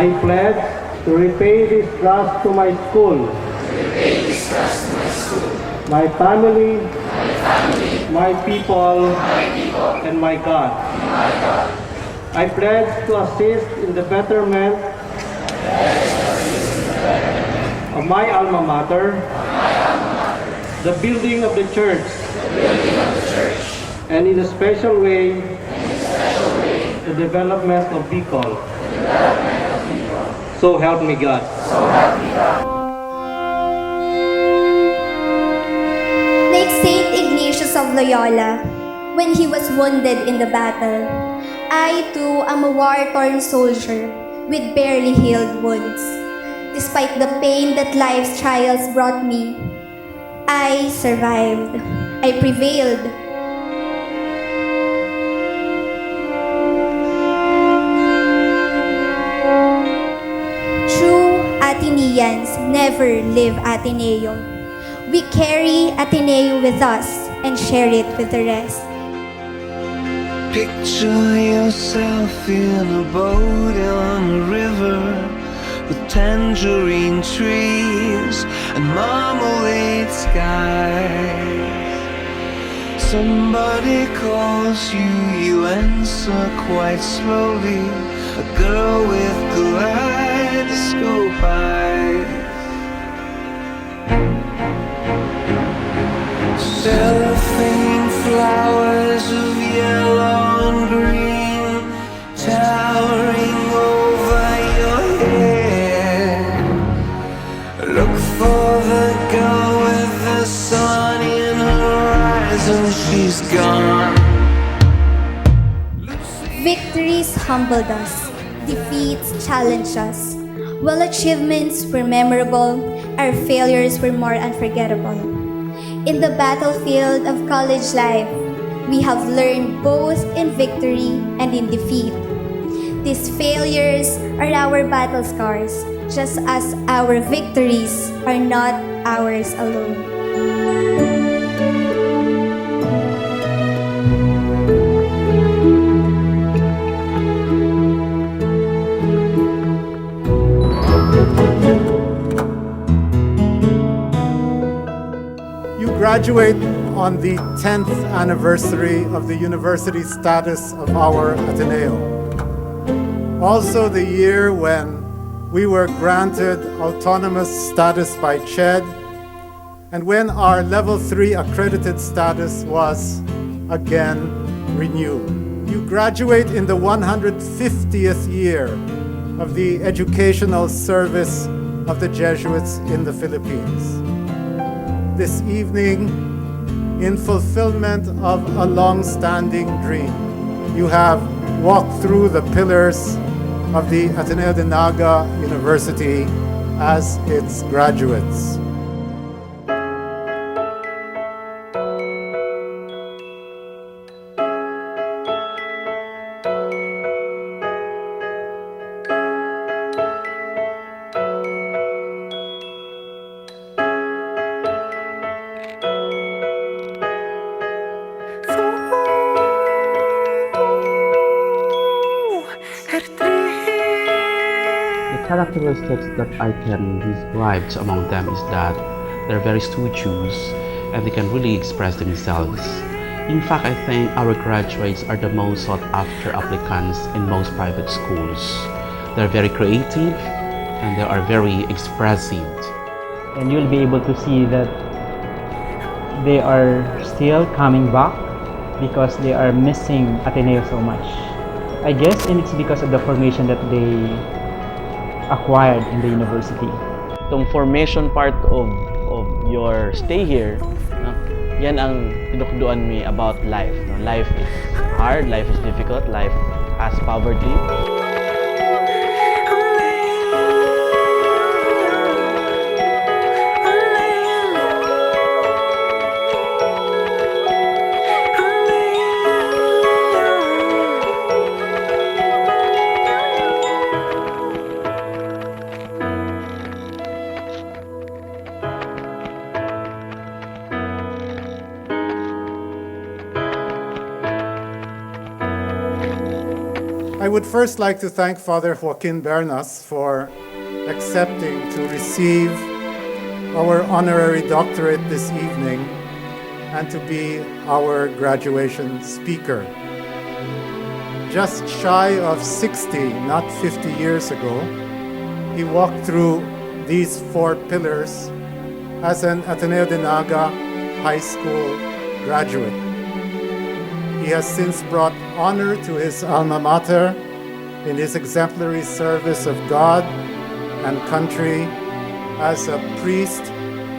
I pledge to repay this trust to my school, my family, my people, and my God. I pledge to assist in the betterment of my alma mater, the building of the church, and in a special way, the development of Bicol. So help me God. Like Saint Ignatius of Loyola, when he was wounded in the battle, I too am a war-torn soldier with barely healed wounds. Despite the pain that life's trials brought me, I survived. I prevailed. True Ateneans never leave Ateneo. We carry Ateneo with us and share it with the rest. Picture yourself in a boat on a river with tangerine trees and marmalade skies. Somebody calls you, you answer quite slowly. A girl with kaleidoscope eyes. Cellophane flowers of yellow and green towering over your head. Look for the girl with the sun in her eyes and she's gone. Victories humbled us, defeats challenged us. While achievements were memorable, our failures were more unforgettable. In the battlefield of college life, we have learned both in victory and in defeat. These failures are our battle scars, just as our victories are not ours alone. You graduate on the 10th anniversary of the university status of our Ateneo. Also the year when we were granted autonomous status by CHED and when our level 3 accredited status was again renewed. You graduate in the 150th year of the educational service of the Jesuits in the Philippines. This evening, in fulfillment of a long-standing dream, you have walked through the pillars of the Ateneo de Naga University as its graduates. The characteristics that I can describe among them is that they're very studious and they can really express themselves. In fact, I think our graduates are the most sought after applicants in most private schools. They're very creative and they are very expressive. And you'll be able to see that they are still coming back because they are missing Ateneo so much. I guess and it's because of the formation that they acquired in the university. Itong formation part of your stay here, no? Yan ang tinukduan me about life. No? Life is hard, life is difficult, life has poverty. I I would first like to thank Father Joaquin Bernas for accepting to receive our honorary doctorate this evening and to be our graduation speaker. Just shy of 60, not 50 years ago, he walked through these 4 pillars as an Ateneo de Naga high school graduate. He has since brought honor to his alma mater in his exemplary service of God and country as a priest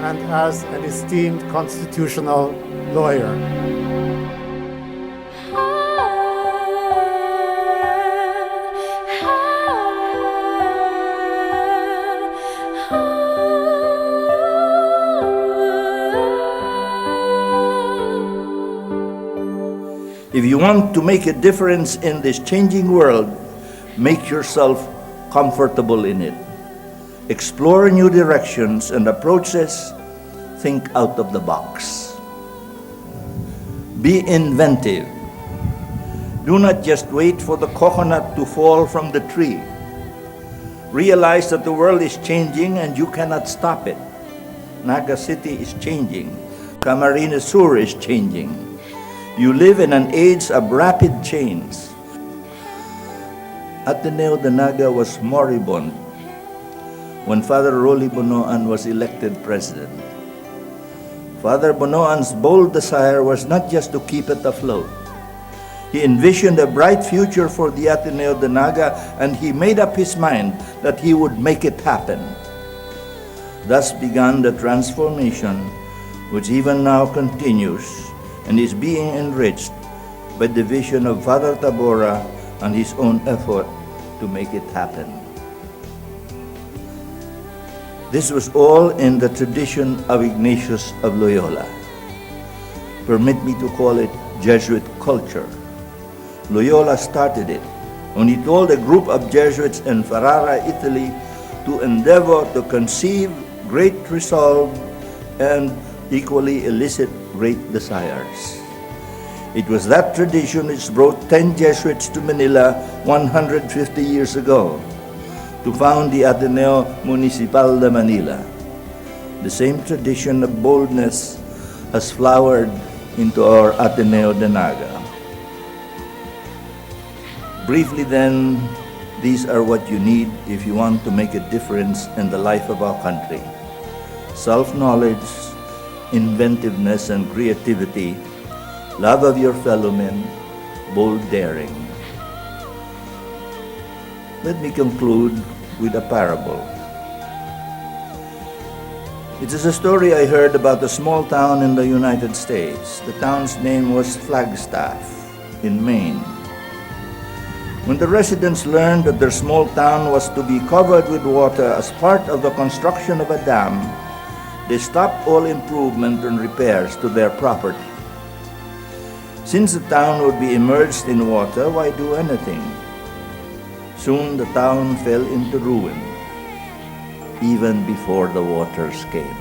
and as an esteemed constitutional lawyer. If you want to make a difference in this changing world, make yourself comfortable in it. Explore new directions and approaches. Think out of the box. Be inventive. Do not just wait for the coconut to fall from the tree. Realize that the world is changing and you cannot stop it. Naga City is changing. Camarines Sur is changing. You live in an age of rapid change. Ateneo de Naga was moribund when Father Rolly Bonoan was elected president. Father Bonoan's bold desire was not just to keep it afloat. He envisioned a bright future for the Ateneo de Naga, and he made up his mind that he would make it happen. Thus began the transformation, which even now continues and is being enriched by the vision of Father Tabora and his own effort to make it happen. This was all in the tradition of Ignatius of Loyola. Permit me to call it Jesuit culture. Loyola started it when he told a group of Jesuits in Ferrara, Italy, to endeavor to conceive great resolve and equally elicit great desires. It was that tradition which brought 10 Jesuits to Manila 150 years ago to found the Ateneo Municipal de Manila. The same tradition of boldness has flowered into our Ateneo de Naga. Briefly then, these are what you need if you want to make a difference in the life of our country. Self-knowledge, inventiveness and creativity, love of your fellow men, bold daring. Let me conclude with a parable. It is a story I heard about a small town in the United States. The town's name was Flagstaff in Maine. When the residents learned that their small town was to be covered with water as part of the construction of a dam, they stopped all improvement and repairs to their property. Since the town would be immersed in water, why do anything? Soon the town fell into ruin, even before the waters came.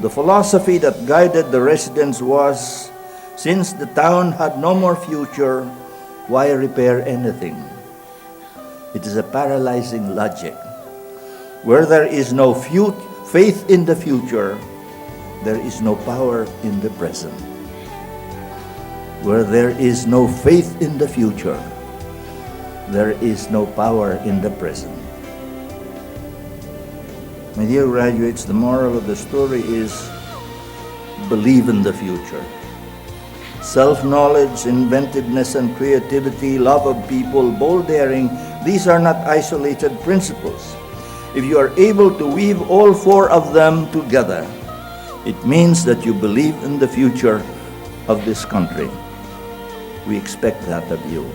The philosophy that guided the residents was, since the town had no more future, why repair anything? It is a paralyzing logic. Where there is no faith in the future, there is no power in the present. Where there is no faith in the future, there is no power in the present. My dear graduates, the moral of the story is believe in the future. Self-knowledge, inventiveness and creativity, love of people, bold daring, these are not isolated principles. If you are able to weave all 4 of them together, it means that you believe in the future of this country. We expect that of you.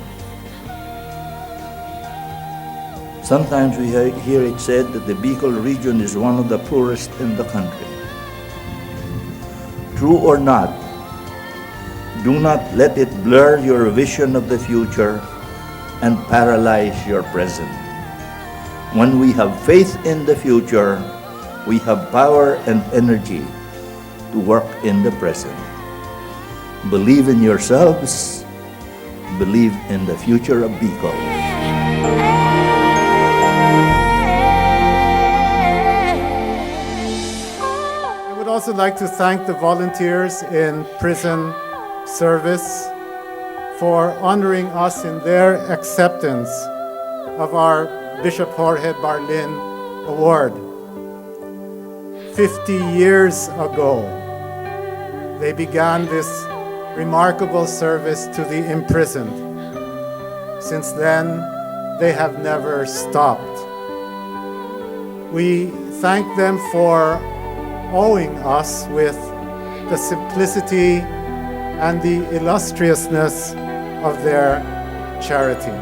Sometimes we hear it said that the Bicol region is one of the poorest in the country. True or not, do not let it blur your vision of the future and paralyze your present. When we have faith in the future, we have power and energy to work in the present. Believe in yourselves, believe in the future of Bicol. I would also like to thank the volunteers in prison service for honoring us in their acceptance of our Bishop Jorge Barlin Award. 50 years ago, they began this remarkable service to the imprisoned. Since then, they have never stopped. We thank them for owing us with the simplicity and the illustriousness of their charity.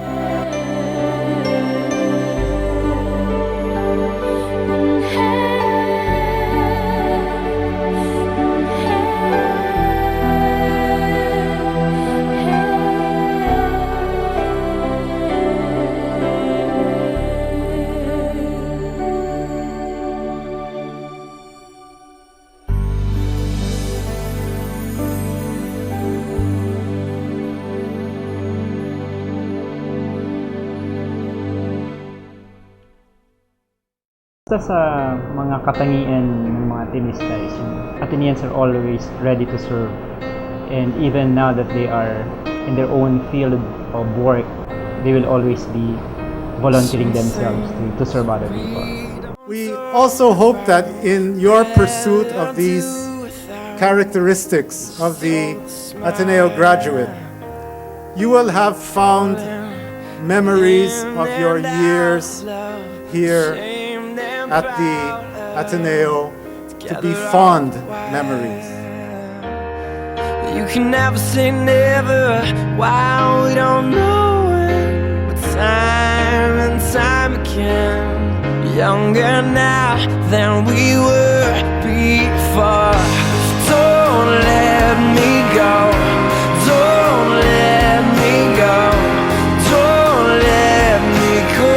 Sa mga katangian ng mga Atenista is Ateneans are always ready to serve, and even now that they are in their own field of work, they will always be volunteering themselves to serve other people. We also hope that in your pursuit of these characteristics of the Ateneo graduate, you will have found memories of your years here at the Ateneo to be fond memories. You can never say never. Wow, we don't know when, but time and time again, younger now than we were before. Don't let me go. Don't let me go. Don't let me go.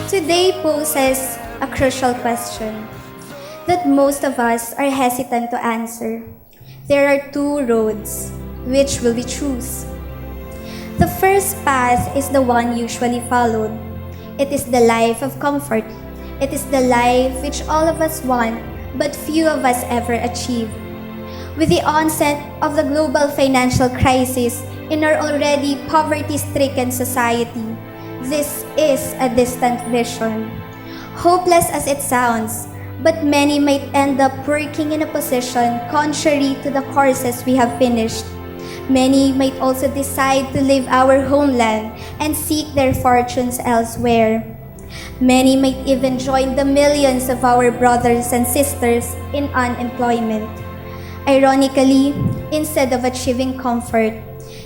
Today poses a crucial question that most of us are hesitant to answer. There are two roads. Which will we choose? The first path is the one usually followed. It is the life of comfort. It is the life which all of us want, but few of us ever achieve. With the onset of the global financial crisis in our already poverty-stricken society, this is a distant vision. Hopeless as it sounds, but many might end up working in a position contrary to the courses we have finished. Many might also decide to leave our homeland and seek their fortunes elsewhere. Many might even join the millions of our brothers and sisters in unemployment. Ironically, instead of achieving comfort,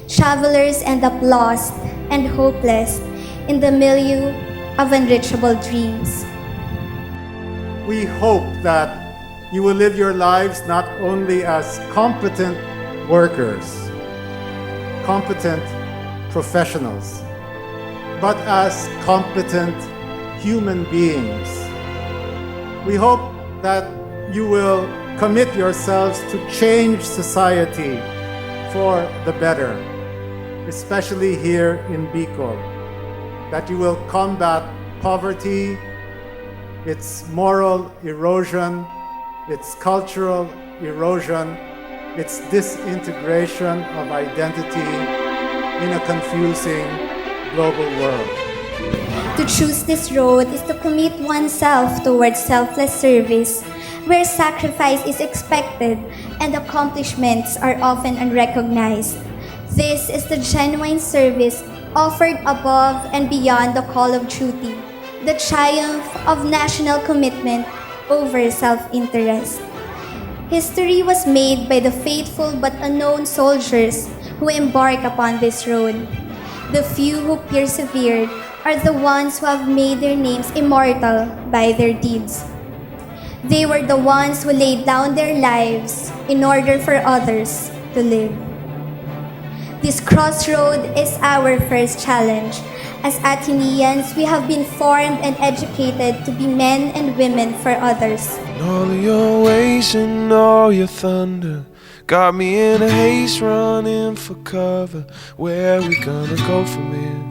travelers end up lost and hopeless in the milieu of unreachable dreams. We hope that you will live your lives not only as competent workers, competent professionals, but as competent human beings. We hope that you will commit yourselves to change society for the better, especially here in Bicol, that you will combat poverty, its moral erosion, its cultural erosion, its disintegration of identity in a confusing global world. To choose this road is to commit oneself towards selfless service, where sacrifice is expected and accomplishments are often unrecognized. This is the genuine service offered above and beyond the call of duty, the triumph of national commitment over self-interest. History was made by the faithful but unknown soldiers who embark upon this road. The few who persevered are the ones who have made their names immortal by their deeds. They were the ones who laid down their lives in order for others to live. This crossroad is our first challenge. As Ateneans, we have been formed and educated to be men and women for others. All your ways and all your thunder Got me in a haze running for cover. Where we gonna go from here?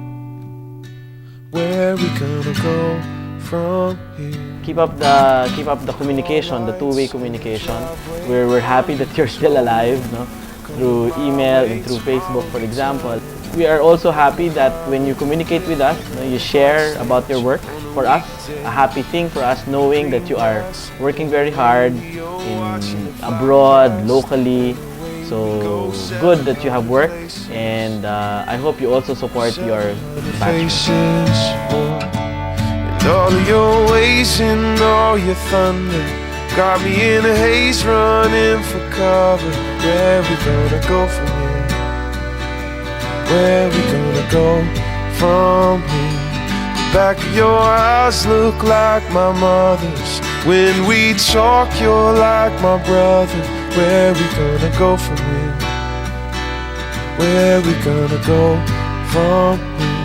Where we gonna go from here? Keep up the communication, the two-way communication. We're happy that you're still alive, no? Through email and through Facebook, for example. We are also happy that when you communicate with us, you share about your work. For us, a happy thing for us knowing that you are working very hard abroad, locally. So good that you have work, and I hope you also support your faces, and all of your ways and all your thunder. Got me in a haze running for cover. Where we gonna go from here? Where we gonna go from here? The back of your eyes look like my mother's. When we talk, you're like my brother. Where we gonna go from here? Where we gonna go from here?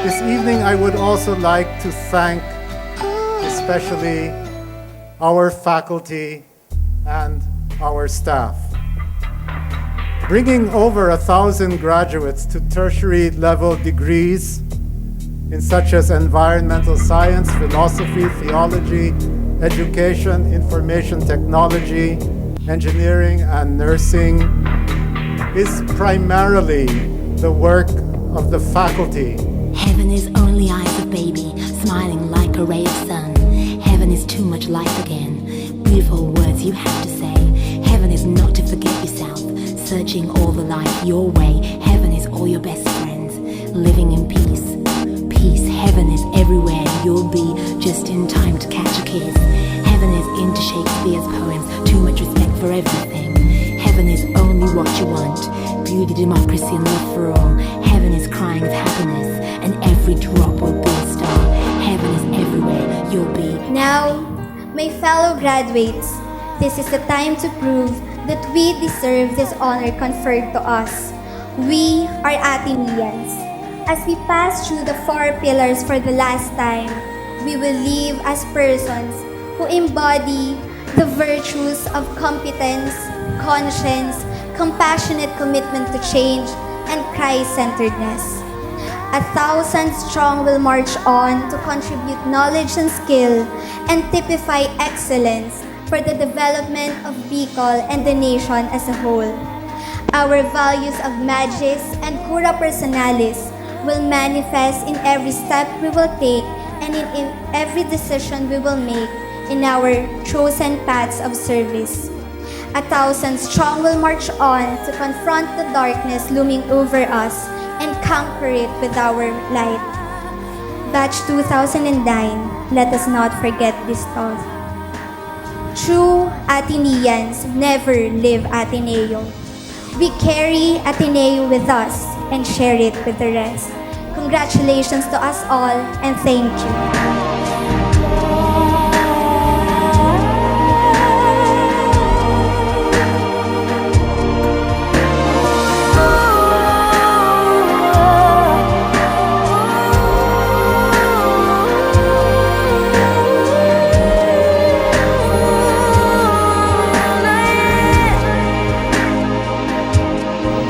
This evening, I would also like to thank especially our faculty and our staff. Bringing over 1,000 graduates to tertiary level degrees in such as environmental science, philosophy, theology, education, information technology, engineering, and nursing is primarily the work of the faculty. Heaven is only eyes of baby, smiling like a ray of sun. Heaven is too much life again. Beautiful words you have to say. Heaven is not to forget yourself, searching all the life your way. Heaven is all your best friends, living in peace. Peace, heaven is everywhere. You'll be just in time to catch a kiss. Heaven is into Shakespeare's poems, too much respect for everything. Heaven is only what you want, beauty, democracy, and love for all. Heaven is crying with happiness, and every drop will be a star. Heaven is everywhere, you'll be. Now, my fellow graduates, this is the time to prove that we deserve this honor conferred to us. We are Ateneans. As we pass through the 4 pillars for the last time, we will live as persons who embody the virtues of competence, conscience, compassionate commitment to change, and Christ-centeredness. 1,000 strong will march on to contribute knowledge and skill and typify excellence for the development of Bicol and the nation as a whole. Our values of magis and cura personalis will manifest in every step we will take and in every decision we will make in our chosen paths of service. 1,000 strong will march on to confront the darkness looming over us and conquer it with our light. Batch 2009, let us not forget this thought. True Ateneans never leave Ateneo. We carry Ateneo with us and share it with the rest. Congratulations to us all and thank you.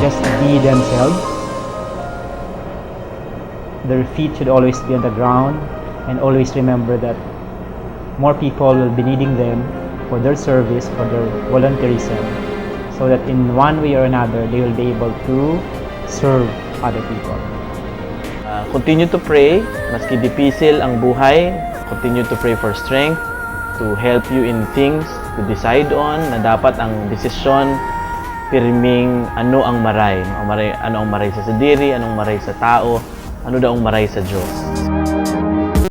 Just be themselves. Their feet should always be on the ground, and always remember that more people will be needing them for their service, for their volunteerism, so that in one way or another, they will be able to serve other people. Continue to pray, maski difícil ang buhay. Continue to pray for strength to help you in things to decide on, na dapat ang desisyon pirming ano ang maray, ano ang maray sa diri, anong maray sa tao, ano daw ang maray sa Diyos.